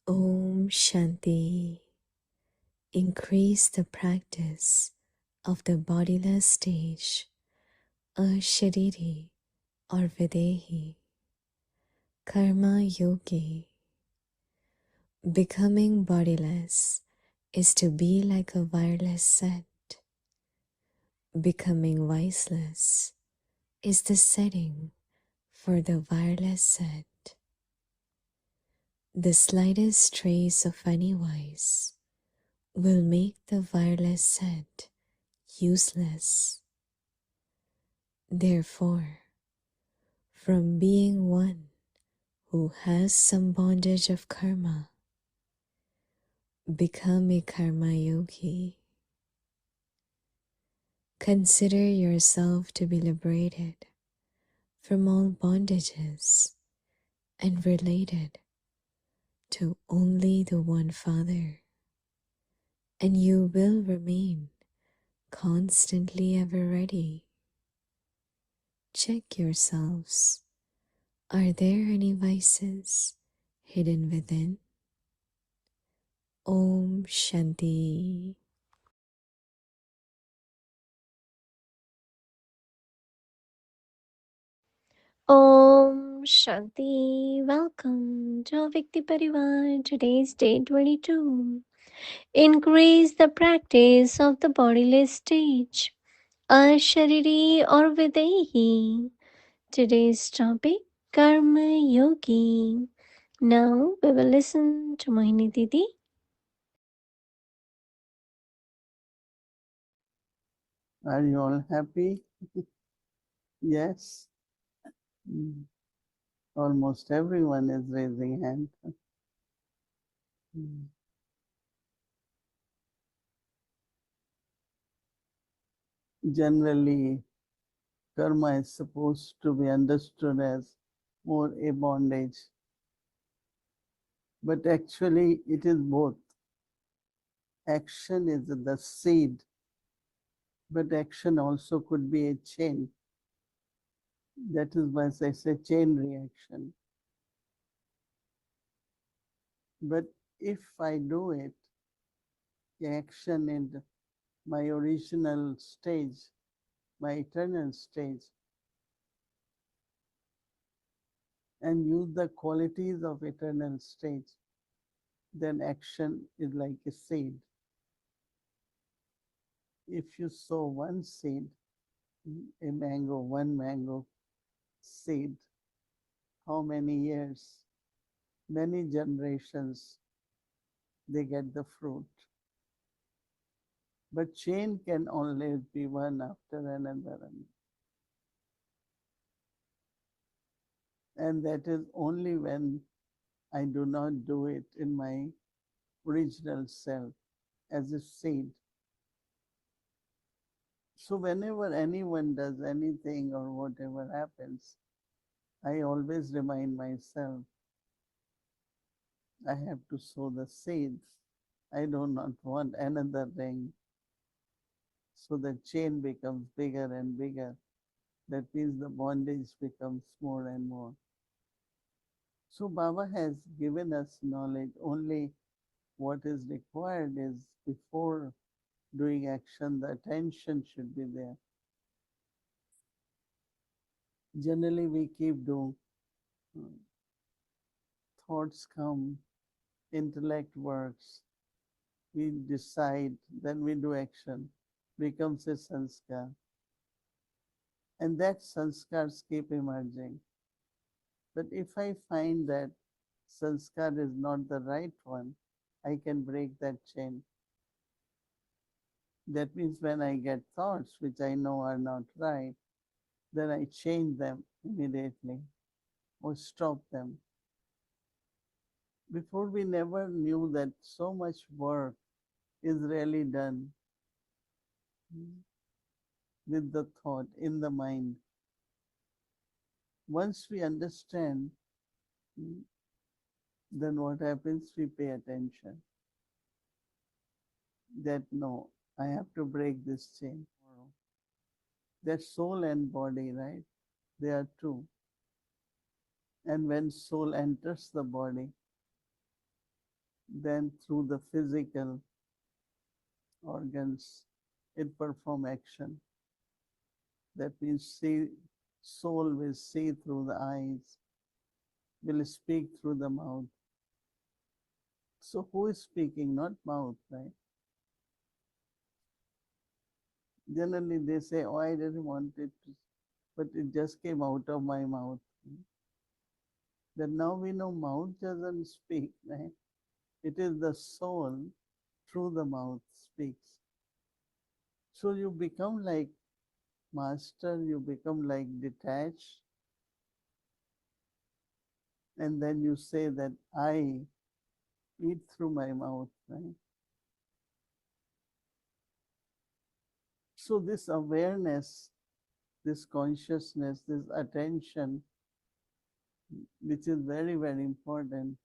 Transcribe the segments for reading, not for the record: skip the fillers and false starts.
Om Shanti. Increase the practice of the bodiless stage, Ashariri or Videhi, Karma Yogi. Becoming bodiless is to be like a wireless set. Becoming wiseless is the setting for the wireless set. The slightest trace of any wise will make the wireless set useless. Therefore, from being one who has some bondage of karma, become a karma yogi. Consider yourself to be liberated from all bondages and related to only the one Father, and you will remain constantly ever ready. Check yourselves. Are there any vices hidden within? Om Shanti. Om Shanti. Welcome to Vikti Parivar. Today's day 22. Increase the practice of the bodiless stage. Ashariri or Videhi. Today's topic Karma Yogi. Now we will listen to Mohini Didi. Are you all happy? Yes. Almost everyone is raising hand. Generally, karma is supposed to be understood as more a bondage. But actually, it is both. Action is the seed, but action also could be a chain. That is why I say chain reaction. But if I do it, the action in my original stage, my eternal stage, and use the qualities of eternal stage, then action is like a seed. If you sow one seed, a mango, one mango seed, how many years, many generations, they get the fruit. But chain can always be one after another. And that is only when I do not do it in my original self as a seed. So whenever anyone does anything or whatever happens, I always remind myself, I have to sow the seeds. I do not want another ring. So the chain becomes bigger and bigger. That means the bondage becomes more and more. So Baba has given us knowledge. Only what is required is before doing action, the attention should be there. Generally, we keep doing, thoughts come, intellect works, we decide, then we do action, becomes a sanskar. And that sanskars keep emerging. But if I find that sanskar is not the right one, I can break that chain. That means when I get thoughts which I know are not right, then I change them immediately or stop them. Before, we never knew that so much work is really done with the thought in the mind. Once we understand, then what happens? We pay attention. That no, I have to break this chain. That soul and body, right? They are two. And when soul enters the body, then through the physical organs, it perform action. That means soul will see through the eyes, will speak through the mouth. So who is speaking? Not mouth, right? Generally they say, oh, I didn't want it to, but it just came out of my mouth. Then now we know mouth doesn't speak, right? It is the soul through the mouth speaks. So you become like master, you become like detached, and then you say that I eat through my mouth, right? So this awareness, this consciousness, this attention, which is very, very important,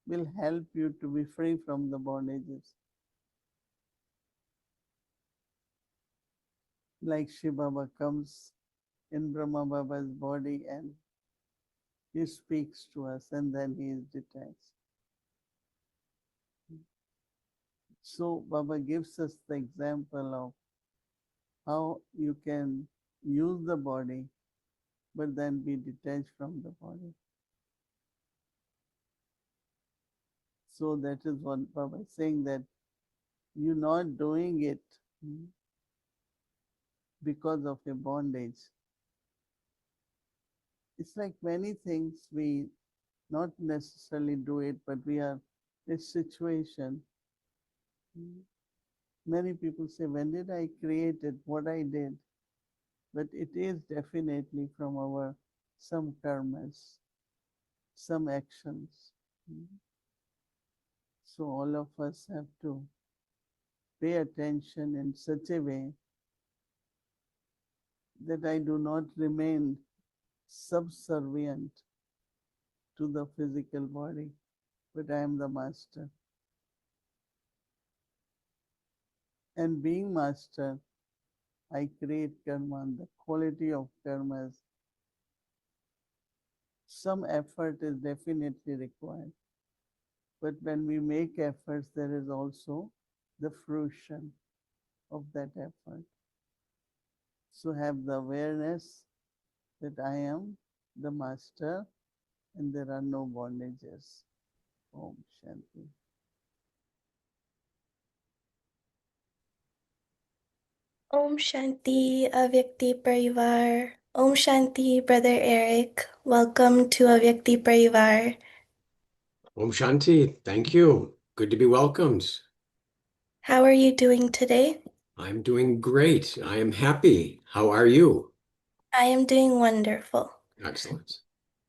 will help you to be free from the bondages. Like Shiva Baba comes in Brahma Baba's body and he speaks to us and then he is detached. So Baba gives us the example of how you can use the body but then be detached from the body. So that is what Baba is saying, that you're not doing it because of a bondage. It's like many things we not necessarily do it, but we are in a situation. Many people say, when did I create it? What I did? But it is definitely from our some karmas, some actions. So all of us have to pay attention in such a way that I do not remain subservient to the physical body, but I am the master. And being master, I create karma, the quality of karmas. Some effort is definitely required. But when we make efforts, there is also the fruition of that effort. So have the awareness that I am the master and there are no bondages. Om Shanti. Om Shanti, Avyakti Parivar. Om Shanti, Brother Eric. Welcome to Avyakti Parivar. Om Shanti, thank you. Good to be welcomed. How are you doing today? I'm doing great. I am happy. How are you? I am doing wonderful. Excellent.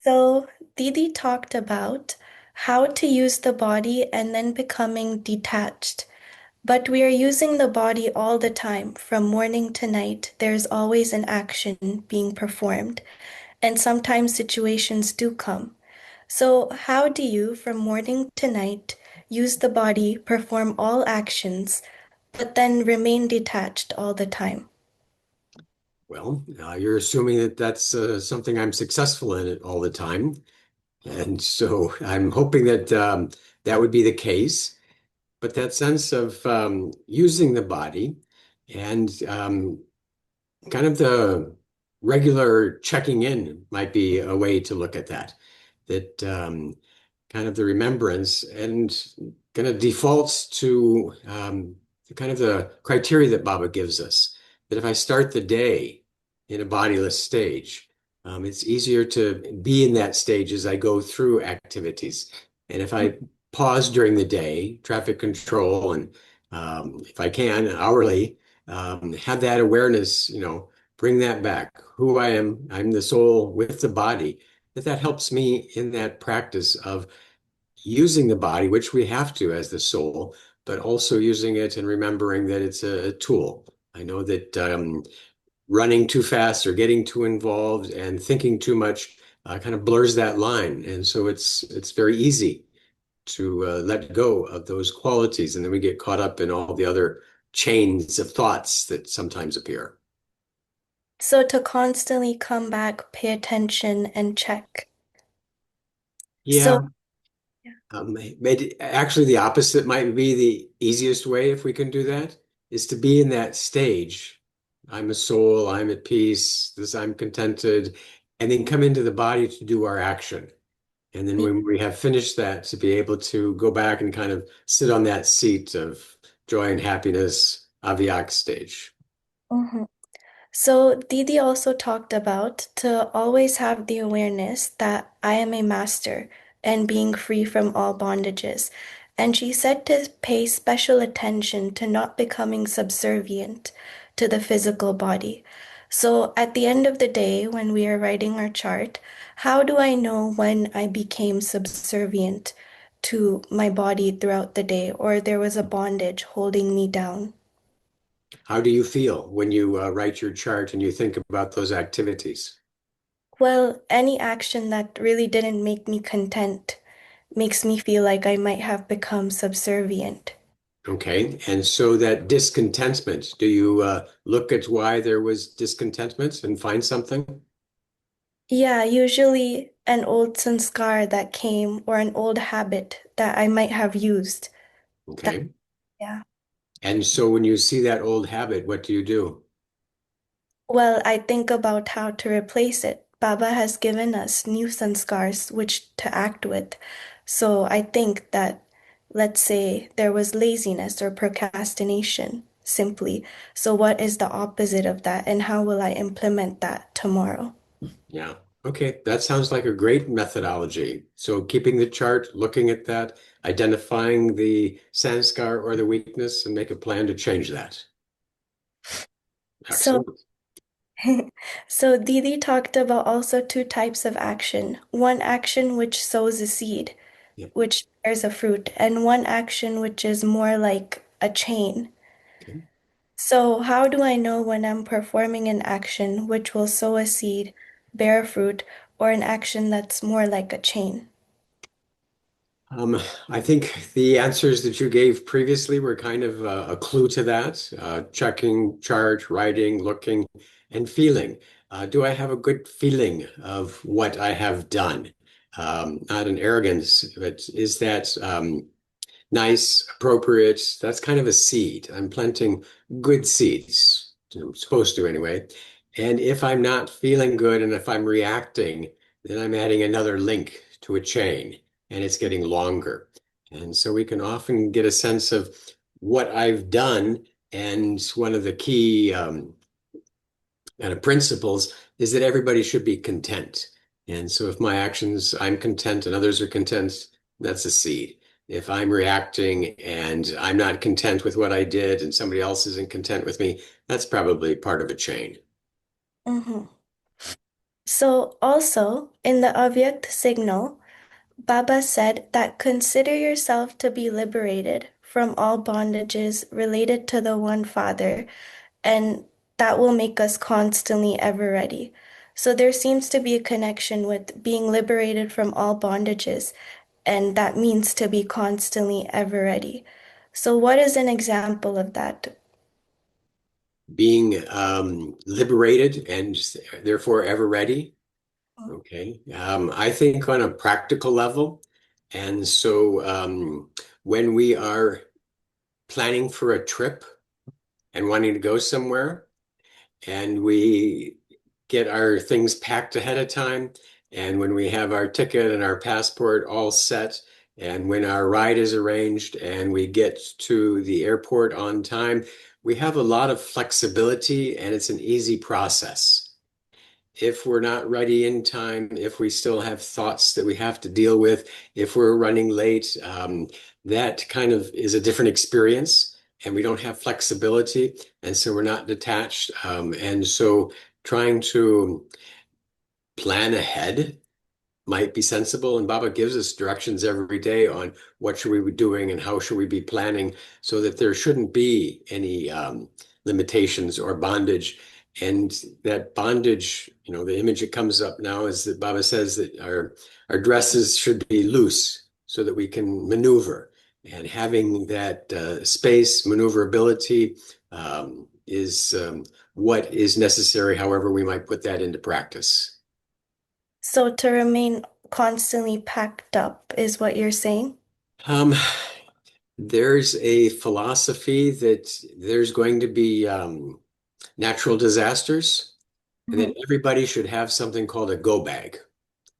So, Didi talked about how to use the body and then becoming detached. But we are using the body all the time, from morning to night. There's always an action being performed. And sometimes situations do come. So, how do you, from morning to night, use the body, perform all actions, but then remain detached all the time? Well, you're assuming that that's something I'm successful in it all the time. And so I'm hoping that that would be the case. But that sense of using the body and kind of the regular checking in might be a way to look at that. That kind of the remembrance and kind of defaults to kind of the criteria that Baba gives us. That if I start the day in a bodiless stage, it's easier to be in that stage as I go through activities. And if I pause during the day, traffic control, and if I can, hourly, have that awareness, bring that back. Who I am, I'm the soul with the body. That helps me in that practice of using the body, which we have to as the soul, but also using it and remembering that it's a tool. I know that running too fast or getting too involved and thinking too much kind of blurs that line. And so it's very easy to let go of those qualities. And then we get caught up in all the other chains of thoughts that sometimes appear. So, to constantly come back, pay attention, and check. Yeah, Actually, the opposite might be the easiest way if we can do that, is to be in that stage. I'm a soul, I'm at peace, this I'm contented, and then come into the body to do our action. And then when we have finished that, to be able to go back and kind of sit on that seat of joy and happiness, aviak stage. Mhm. So, Didi also talked about to always have the awareness that I am a master and being free from all bondages. And she said to pay special attention to not becoming subservient to the physical body. So, at the end of the day, when we are writing our chart, how do I know when I became subservient to my body throughout the day, or there was a bondage holding me down? How do you feel when you write your chart and you think about those activities? Well, any action that really didn't make me content makes me feel like I might have become subservient. Okay, and so that discontentment, do you look at why there was discontentment and find something? Yeah, usually an old sanskar that came or an old habit that I might have used. That, Okay, yeah. and so when you see that old habit, what do you do? Well, I think about how to replace it. Baba has given us new sanskars which to act with. So I think that, let's say, there was laziness or procrastination, simply. So, what is the opposite of that, and how will I implement that tomorrow? Yeah, okay, that sounds like a great methodology. So keeping the chart, looking at that, identifying the sanskar or the weakness, and make a plan to change that. So, Excellent. so Didi talked about also two types of action. One action which sows a seed, Yeah. which bears a fruit, and one action which is more like a chain. Okay. So, how do I know when I'm performing an action which will sow a seed, bear fruit, or an action that's more like a chain? Um, I think the answers that you gave previously were kind of a clue to that. Checking, chart, writing, looking, and feeling. Do I have a good feeling of what I have done? Not an arrogance, but is that nice, appropriate? That's kind of a seed. I'm planting good seeds. I'm supposed to anyway. And if I'm not feeling good and if I'm reacting, then I'm adding another link to a chain and it's getting longer. And so we can often get a sense of what I've done. And one of the key kind of principles is that everybody should be content. And so if my actions, I'm content and others are content, that's a seed. If I'm reacting and I'm not content with what I did and somebody else isn't content with me, that's probably part of a chain. Mhm. So, also in the Avyakt signal, Baba said that consider yourself to be liberated from all bondages related to the One Father, and that will make us constantly ever ready. So there seems to be a connection with being liberated from all bondages, and that means to be constantly ever ready. So, what is an example of that? Being liberated and therefore ever ready. Okay. I think on a practical level. And so when we are planning for a trip and wanting to go somewhere, and we get our things packed ahead of time. And when we have our ticket and our passport all set, and when our ride is arranged and we get to the airport on time, we have a lot of flexibility and it's an easy process. If we're not ready in time, if we still have thoughts that we have to deal with, if we're running late, that kind of is a different experience and we don't have flexibility. And so we're not detached. And so trying to plan ahead might be sensible. And Baba gives us directions every day on what should we be doing and how should we be planning so that there shouldn't be any limitations or bondage. And that bondage, the image that comes up now is that Baba says that our dresses should be loose so that we can maneuver. And having that space, maneuverability is what is necessary, however we might put that into practice. So to remain constantly packed up is what you're saying? Um, there's a philosophy that there's going to be natural disasters, and Mhm. that everybody should have something called a go bag.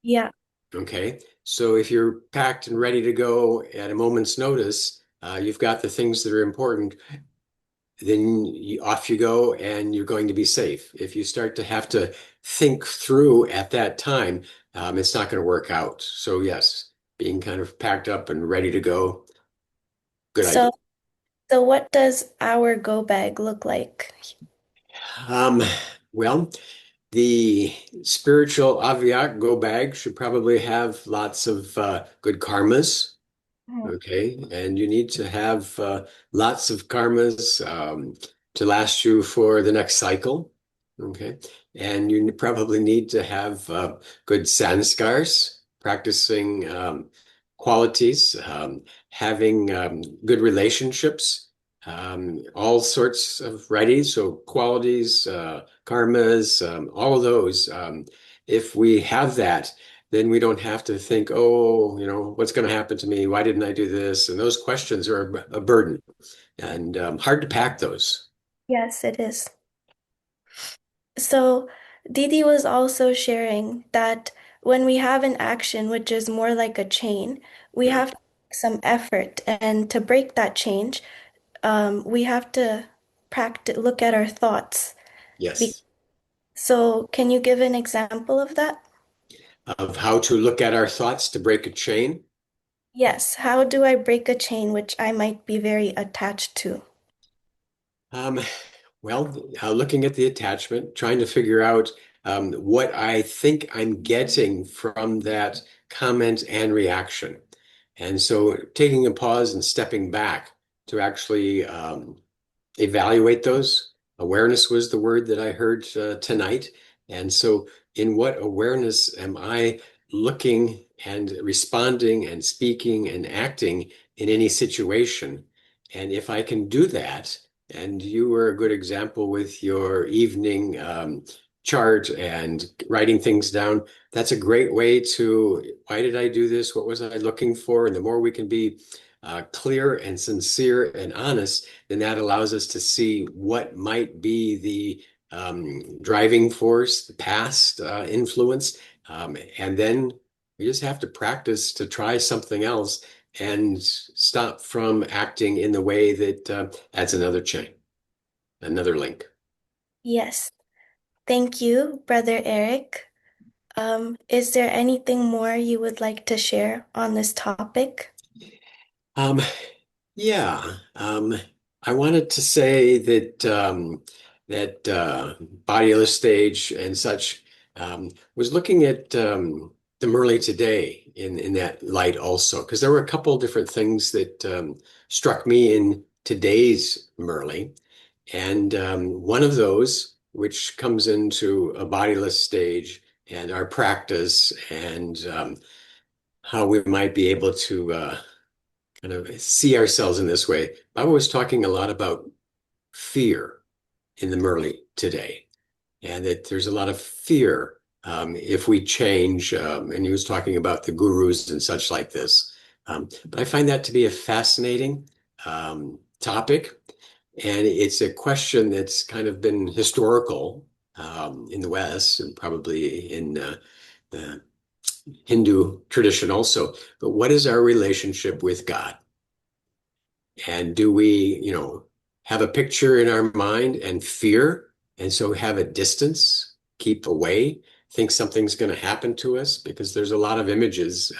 Yeah. Okay. So if you're packed and ready to go at a moment's notice, you've got the things that are important, then off you go and you're going to be safe. If you start to have to think through at that time, it's not going to work out. So yes, being kind of packed up and ready to go, good idea. So so what does our go bag look like? Um, well, the spiritual Aviat go bag should probably have lots of good karmas. Mhm. Okay, and you need to have lots of karmas to last you for the next cycle. Okay, and you probably need to have good sanskars, practicing qualities, having good relationships, all sorts of righties, so qualities, karmas, all of those. If we have that, then we don't have to think, oh, what's going to happen to me? Why didn't I do this? And those questions are a burden and hard to pack those. Yes, it is. So Didi was also sharing that when we have an action which is more like a chain, we Yeah. have to make some effort. And to break that change, we have to practice, look at our thoughts. Be Yes. so can you give an example of that? Of how to look at our thoughts to break a chain. Yes. How do I break a chain which I might be very attached to? Um, well, looking at the attachment, trying to figure out what I think I'm getting from that comment and reaction. And so taking a pause and stepping back to actually evaluate those. Awareness was the word that I heard tonight. And so, in what awareness am I looking and responding and speaking and acting in any situation? And if I can do that, and you were a good example with your evening chart and writing things down, that's a great way to, why did I do this? What was I looking for? And the more we can be clear and sincere and honest, then that allows us to see what might be the driving force, the past influence. And then we just have to practice to try something else and stop from acting in the way that adds another chain, another link. Yes. Thank you, Brother Eric. Is there anything more you would like to share on this topic? Um, Yeah, I wanted to say that bodiless stage and such was looking at the Merle today in that light also, because there were a couple different things that struck me in today's Merle, and one of those, which comes into a bodiless stage and our practice and how we might be able to kind of see ourselves in this way. Baba was talking a lot about fear in the Murli today, and that there's a lot of fear if we change. And he was talking about the gurus and such like this. But I find that to be a fascinating topic, and it's a question that's kind of been historical in the West and probably in the Hindu tradition also. But what is our relationship with God? And do we, have a picture in our mind and fear, and so have a distance, keep away, think something's going to happen to us? Because there's a lot of images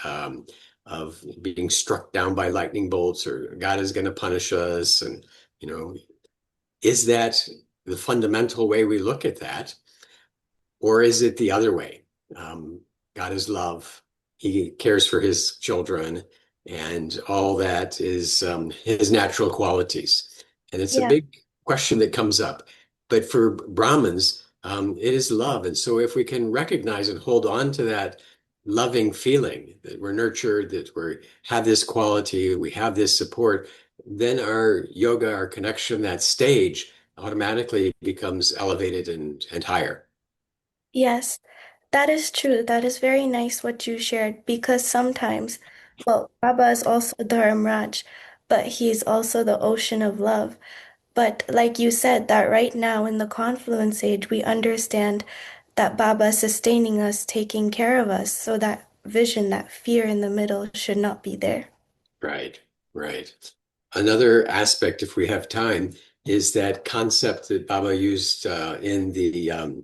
of being struck down by lightning bolts, or God is going to punish us. And, you know, is that the fundamental way we look at that? Or is it the other way? God is love. He cares for his children, and all that is his natural qualities. And it's a Yeah. big question that comes up. But for Brahmins, it is love. And so if we can recognize and hold on to that loving feeling that we're nurtured, that we have this quality, we have this support, then our yoga, our connection, that stage automatically becomes elevated and higher. Yes. That is true. That is very nice what you shared because sometimes, well, Baba is also Dharmraj, but he's also the ocean of love. But like you said, that right now in the confluence age, we understand that Baba is sustaining us, taking care of us. So that vision, that fear in the middle should not be there. Right, right. Another aspect, if we have time, is that concept that Baba used in the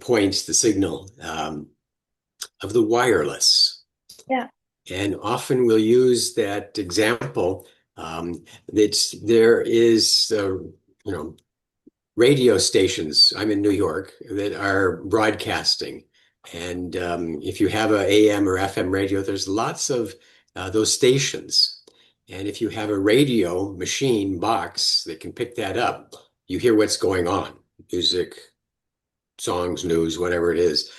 points, the signal of the wireless. Yeah. And often we'll use that example. There is, radio stations. I'm in New York that are broadcasting. And if you have a AM or FM radio, there's lots of those stations. And if you have a radio machine box that can pick that up, you hear what's going on, music, songs, news, whatever it is.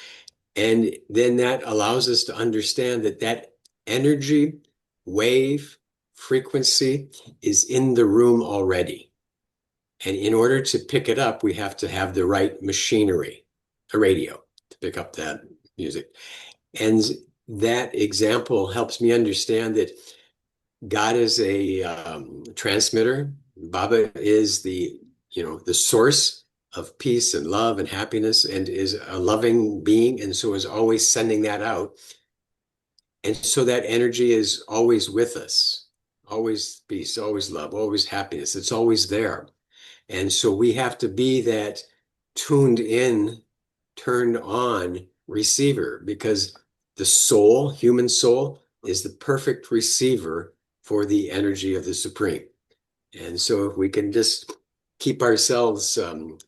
And then that allows us to understand that that energy, wave, frequency is in the room already. And in order to pick it up, we have to have the right machinery, a radio, to pick up that music. And that example helps me understand that God is a transmitter. Baba is the source of peace and love and happiness and is a loving being. And so is always sending that out. And so that energy is always with us, always peace, always love, always happiness. It's always there. And so we have to be that tuned in, turned on receiver because the soul, human soul, is the perfect receiver for the energy of the Supreme. And so if we can just keep ourselves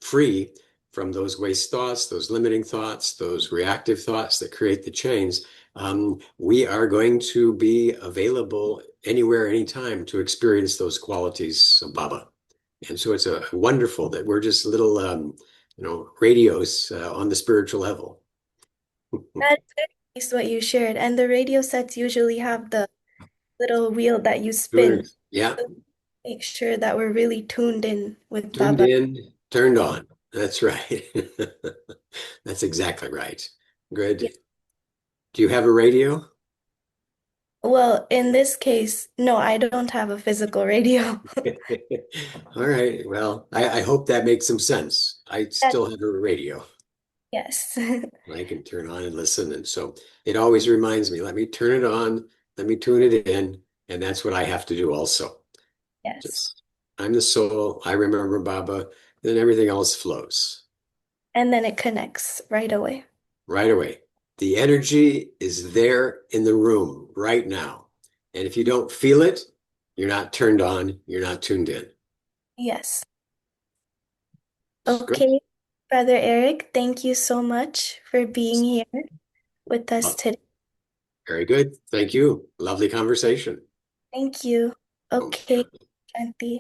free from those waste thoughts, those limiting thoughts, those reactive thoughts that create the chains, we are going to be available anywhere, anytime to experience those qualities of Baba. And so it's wonderful that we're just little, radios on the spiritual level. That's very nice what you shared. And the radio sets usually have the little wheel that you spin. Yeah, Make sure that we're really tuned in with tuned Baba. in, turned on. That's right. That's exactly right. Yeah. Good. Do you have a radio? Well, in this case, no, I don't have a physical radio. All right. Well, I hope that makes some sense. I That, still have a radio yes. I can turn on and listen. And so it always reminds me, let me turn it on, let me tune it in. And that's what I have to do also. Yes. Just, I'm the soul. I remember Baba. Then everything else flows And then it connects right away. right away. The energy is there in the room right now. And if you don't feel it, you're not turned on, you're not tuned in. Yes. It's good. Okay, Brother Eric, thank you so much for being here with us Oh, today. very good. Thank you. Lovely conversation. Thank you. Okay. Okay, Shanti.